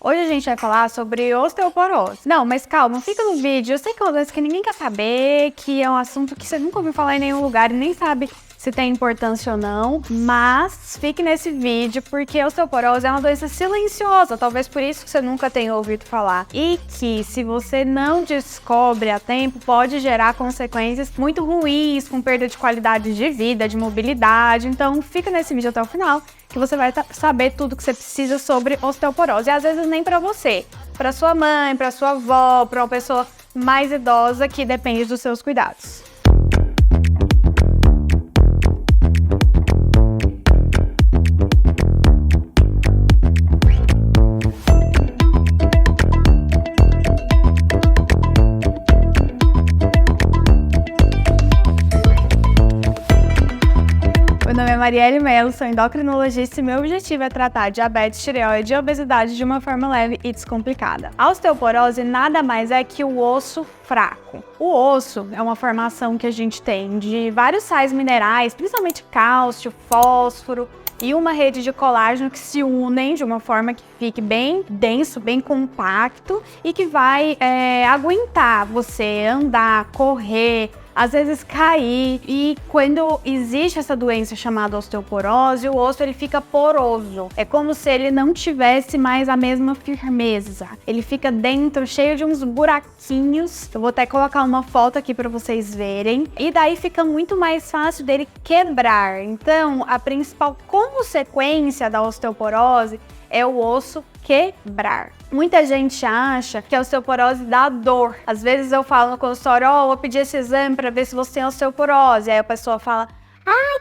Hoje a gente vai falar sobre osteoporose. Não, mas calma, fica no vídeo. Eu sei que é uma doença que ninguém quer saber, que é um assunto que você nunca ouviu falar em nenhum lugar e nem sabe se tem importância ou não, mas fique nesse vídeo porque a osteoporose é uma doença silenciosa, talvez por isso que você nunca tenha ouvido falar, e que se você não descobre a tempo, pode gerar consequências muito ruins, com perda de qualidade de vida, de mobilidade. Então fica nesse vídeo até o final, que você vai saber tudo que você precisa sobre osteoporose, e às vezes nem para você, para sua mãe, para sua avó, para uma pessoa mais idosa que depende dos seus cuidados. Meu nome é Marielle Mello, sou endocrinologista e meu objetivo é tratar diabetes, tireoide e obesidade de uma forma leve e descomplicada. A osteoporose nada mais é que o osso fraco. O osso é uma formação que a gente tem de vários sais minerais, principalmente cálcio, fósforo, e uma rede de colágeno que se unem de uma forma que fique bem denso, bem compacto e que vai aguentar você andar, correr, às vezes cair. E quando existe essa doença chamada osteoporose, o osso ele fica poroso. É como se ele não tivesse mais a mesma firmeza. Ele fica dentro, cheio de uns buraquinhos. Eu vou até colocar uma foto aqui para vocês verem. E daí fica muito mais fácil dele quebrar. Então, a principal consequência da osteoporose é o osso quebrar. Muita gente acha que a osteoporose dá dor. Às vezes eu falo no consultório, vou pedir esse exame para ver se você tem osteoporose. Aí a pessoa fala,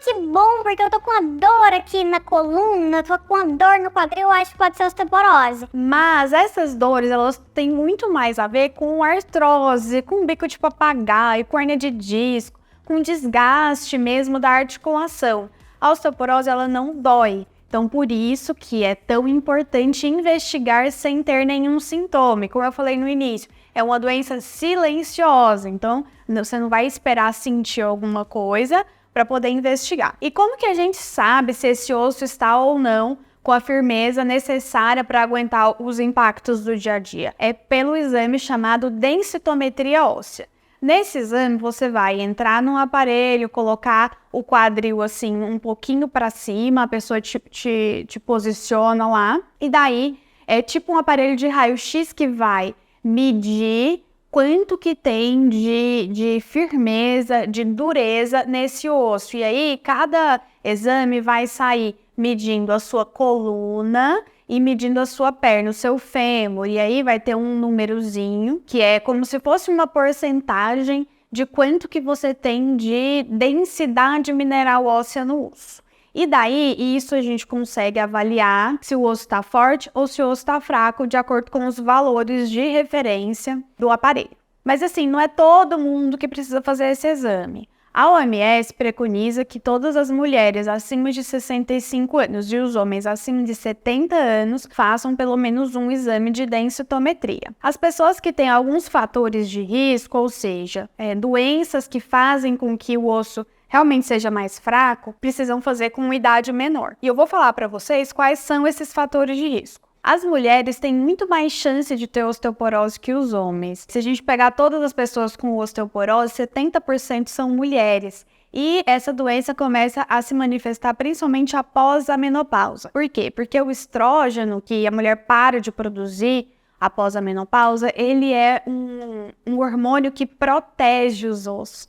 Que bom, porque eu tô com uma dor aqui na coluna, tô com uma dor no quadril, eu acho que pode ser osteoporose. mas essas dores, elas têm muito mais a ver com artrose, com bico de papagaio, com hérnia de disco, com desgaste mesmo da articulação. A osteoporose, ela não dói. Então, por isso que é tão importante investigar sem ter nenhum sintoma. Como eu falei no início, é uma doença silenciosa. Então, você não vai esperar sentir alguma coisa para poder investigar. E como que a gente sabe se esse osso está ou não com a firmeza necessária para aguentar os impactos do dia a dia? É pelo exame chamado densitometria óssea. Nesse exame, você vai entrar num aparelho, colocar o quadril assim um pouquinho para cima, a pessoa te posiciona lá, e daí é tipo um aparelho de raio-x que vai medir quanto que tem de firmeza, de dureza nesse osso. E aí, cada exame vai sair medindo a sua coluna e medindo a sua perna, o seu fêmur, e aí vai ter um númerozinho, que é como se fosse uma porcentagem de quanto que você tem de densidade mineral óssea no osso. E daí, isso a gente consegue avaliar se o osso está forte ou se o osso está fraco, de acordo com os valores de referência do aparelho. Mas assim, não é todo mundo que precisa fazer esse exame. A OMS preconiza que todas as mulheres acima de 65 anos e os homens acima de 70 anos façam pelo menos um exame de densitometria. As pessoas que têm alguns fatores de risco, ou seja, doenças que fazem com que o osso realmente seja mais fraco, precisam fazer com uma idade menor. E eu vou falar para vocês quais são esses fatores de risco. As mulheres têm muito mais chance de ter osteoporose que os homens. Se a gente pegar todas as pessoas com osteoporose, 70% são mulheres. E essa doença começa a se manifestar principalmente após a menopausa. Por quê? Porque o estrógeno, que a mulher para de produzir após a menopausa, ele é um hormônio que protege os ossos,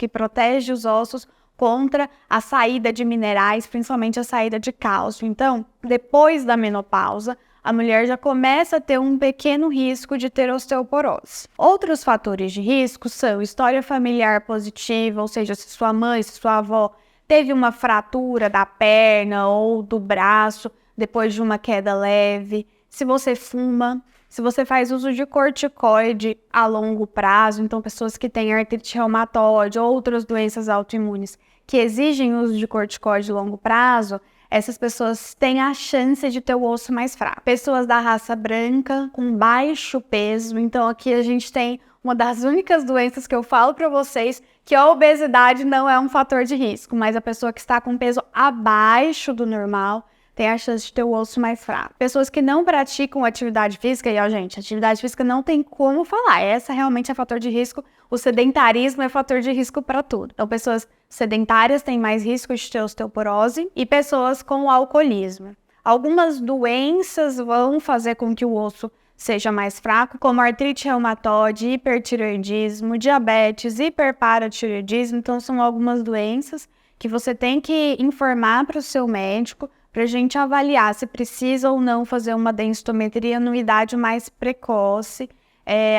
contra a saída de minerais, principalmente a saída de cálcio. Então, depois da menopausa, a mulher já começa a ter um pequeno risco de ter osteoporose. Outros fatores de risco são história familiar positiva, ou seja, se sua mãe, se sua avó teve uma fratura da perna ou do braço depois de uma queda leve, se você fuma, se você faz uso de corticoide a longo prazo, então pessoas que têm artrite reumatoide ou outras doenças autoimunes que exigem uso de corticoide a longo prazo, essas pessoas têm a chance de ter o osso mais fraco. Pessoas da raça branca, com baixo peso, então aqui a gente tem uma das únicas doenças que eu falo para vocês que a obesidade não é um fator de risco, mas a pessoa que está com peso abaixo do normal tem a chance de ter o osso mais fraco. Pessoas que não praticam atividade física, e ó, gente, atividade física não tem como falar, essa realmente é fator de risco, o sedentarismo é fator de risco para tudo. Então, pessoas sedentárias têm mais risco de ter osteoporose e pessoas com alcoolismo. Algumas doenças vão fazer com que o osso seja mais fraco, como artrite reumatoide, hipertireoidismo, diabetes, hiperparatireoidismo. Então, são algumas doenças que você tem que informar para o seu médico para a gente avaliar se precisa ou não fazer uma densitometria numa idade mais precoce.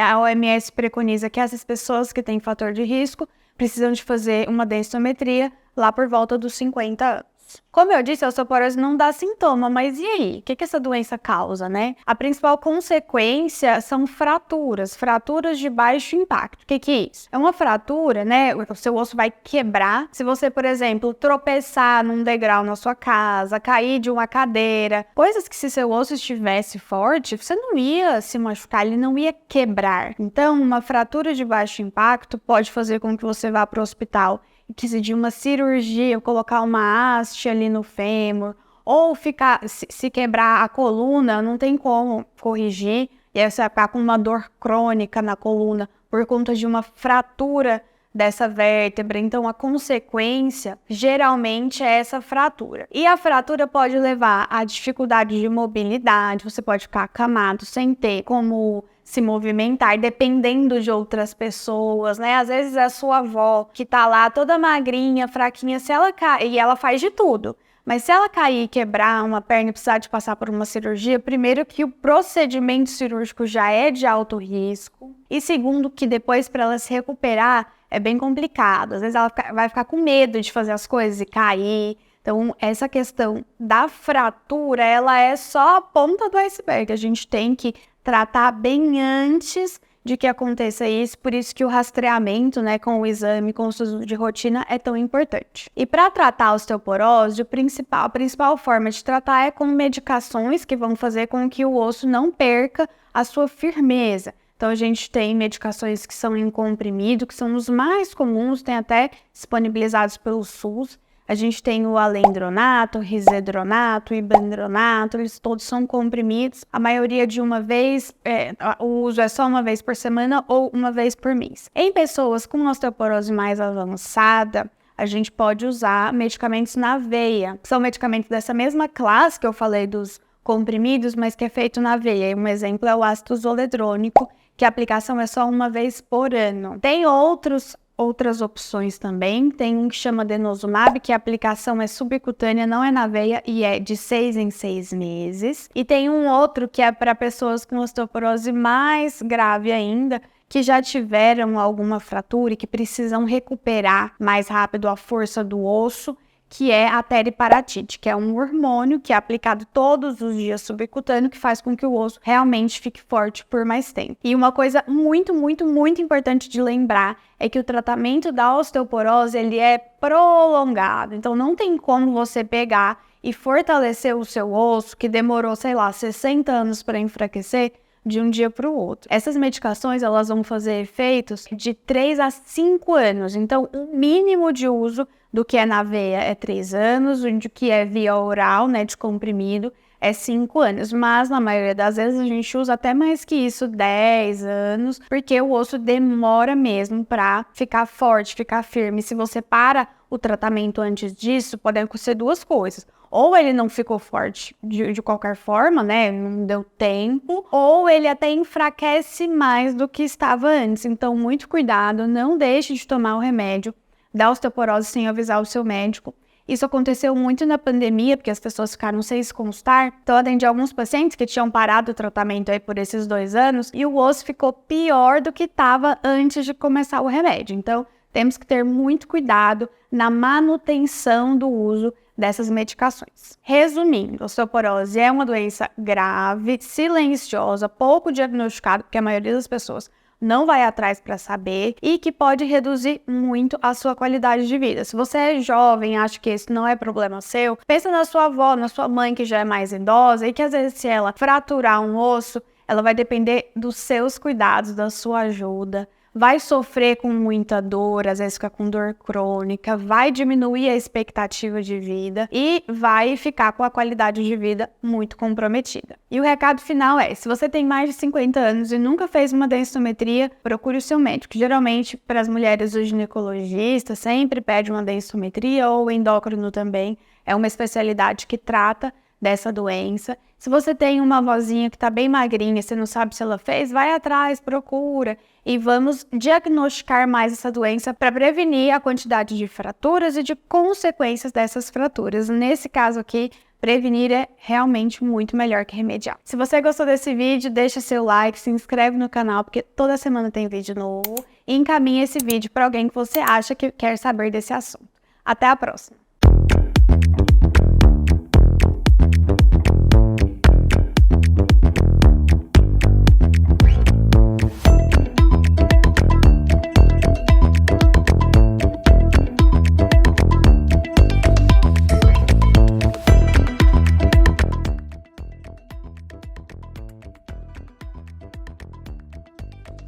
A OMS preconiza que essas pessoas que têm fator de risco precisam de fazer uma densitometria lá por volta dos 50 anos. Como eu disse, a osteoporose não dá sintoma, mas e aí? O que essa doença causa, né? A principal consequência são fraturas de baixo impacto. O que é isso? É uma fratura, né? O seu osso vai quebrar. Se você, por exemplo, tropeçar num degrau na sua casa, cair de uma cadeira, coisas que se seu osso estivesse forte, você não ia se machucar, ele não ia quebrar. Então, uma fratura de baixo impacto pode fazer com que você vá para o hospital e precisa de uma cirurgia, colocar uma haste ali no fêmur, ou se quebrar a coluna, não tem como corrigir, e aí você vai ficar com uma dor crônica na coluna por conta de uma fratura dessa vértebra. Então, a consequência, geralmente, é essa fratura. E a fratura pode levar a dificuldade de mobilidade, você pode ficar acamado, sem ter como se movimentar, dependendo de outras pessoas, né? Às vezes é a sua avó, que tá lá toda magrinha, fraquinha, se ela cair, e ela faz de tudo. Mas se ela cair e quebrar uma perna e precisar de passar por uma cirurgia, primeiro que o procedimento cirúrgico já é de alto risco, e segundo que depois para ela se recuperar é bem complicado. Às vezes ela vai ficar com medo de fazer as coisas e cair. Então, essa questão da fratura, ela é só a ponta do iceberg. A gente tem que tratar bem antes de que aconteça isso, por isso que o rastreamento, né, com o exame, com o uso de rotina é tão importante. E para tratar a osteoporose, a principal forma de tratar é com medicações que vão fazer com que o osso não perca a sua firmeza. Então, a gente tem medicações que são em comprimido, que são os mais comuns, tem até disponibilizados pelo SUS. A gente tem o alendronato, risedronato, ibandronato, eles todos são comprimidos. A maioria de uma vez, o uso é só uma vez por semana ou uma vez por mês. Em pessoas com osteoporose mais avançada, a gente pode usar medicamentos na veia. São medicamentos dessa mesma classe que eu falei dos comprimidos, mas que é feito na veia. Um exemplo é o ácido zoledrônico, que a aplicação é só uma vez por ano. Tem outras opções também, tem um que chama denosumab, que a aplicação é subcutânea, não é na veia e é de 6 em 6 meses. E tem um outro que é para pessoas com osteoporose mais grave ainda, que já tiveram alguma fratura e que precisam recuperar mais rápido a força do osso, que é a teriparatide, que é um hormônio que é aplicado todos os dias subcutâneo, que faz com que o osso realmente fique forte por mais tempo. E uma coisa muito, muito, muito importante de lembrar é que o tratamento da osteoporose, ele é prolongado. Então, não tem como você pegar e fortalecer o seu osso, que demorou, 60 anos para enfraquecer, de um dia para o outro. Essas medicações, elas vão fazer efeitos de 3 a 5 anos. Então, o mínimo de uso do que é na veia é 3 anos, o que é via oral, né, de comprimido, é 5 anos. Mas, na maioria das vezes, a gente usa até mais que isso, 10 anos, porque o osso demora mesmo para ficar forte, ficar firme. Se você para o tratamento antes disso, podem acontecer duas coisas. Ou ele não ficou forte de qualquer forma, né? Não deu tempo. Ou ele até enfraquece mais do que estava antes. Então, muito cuidado. Não deixe de tomar o remédio da osteoporose sem avisar o seu médico. Isso aconteceu muito na pandemia, porque as pessoas ficaram sem se constar. Então, eu atendi alguns pacientes que tinham parado o tratamento aí por esses 2 anos e o osso ficou pior do que estava antes de começar o remédio. Então, temos que ter muito cuidado na manutenção do uso dessas medicações. Resumindo, a osteoporose é uma doença grave, silenciosa, pouco diagnosticada, porque a maioria das pessoas não vai atrás para saber e que pode reduzir muito a sua qualidade de vida. Se você é jovem, acha que isso não é problema seu, pensa na sua avó, na sua mãe que já é mais idosa e que às vezes se ela fraturar um osso, ela vai depender dos seus cuidados, da sua ajuda. vai sofrer com muita dor, às vezes fica com dor crônica, vai diminuir a expectativa de vida e vai ficar com a qualidade de vida muito comprometida. E o recado final é, se você tem mais de 50 anos e nunca fez uma densitometria, procure o seu médico. Geralmente, para as mulheres, o ginecologista sempre pede uma densitometria ou o endócrino também. É uma especialidade que trata dessa doença. Se você tem uma vozinha que está bem magrinha, você não sabe se ela fez, vai atrás, procura e vamos diagnosticar mais essa doença para prevenir a quantidade de fraturas e de consequências dessas fraturas. Nesse caso aqui, prevenir é realmente muito melhor que remediar. Se você gostou desse vídeo, deixa seu like, se inscreve no canal, porque toda semana tem vídeo novo, e encaminha esse vídeo para alguém que você acha que quer saber desse assunto. Até a próxima!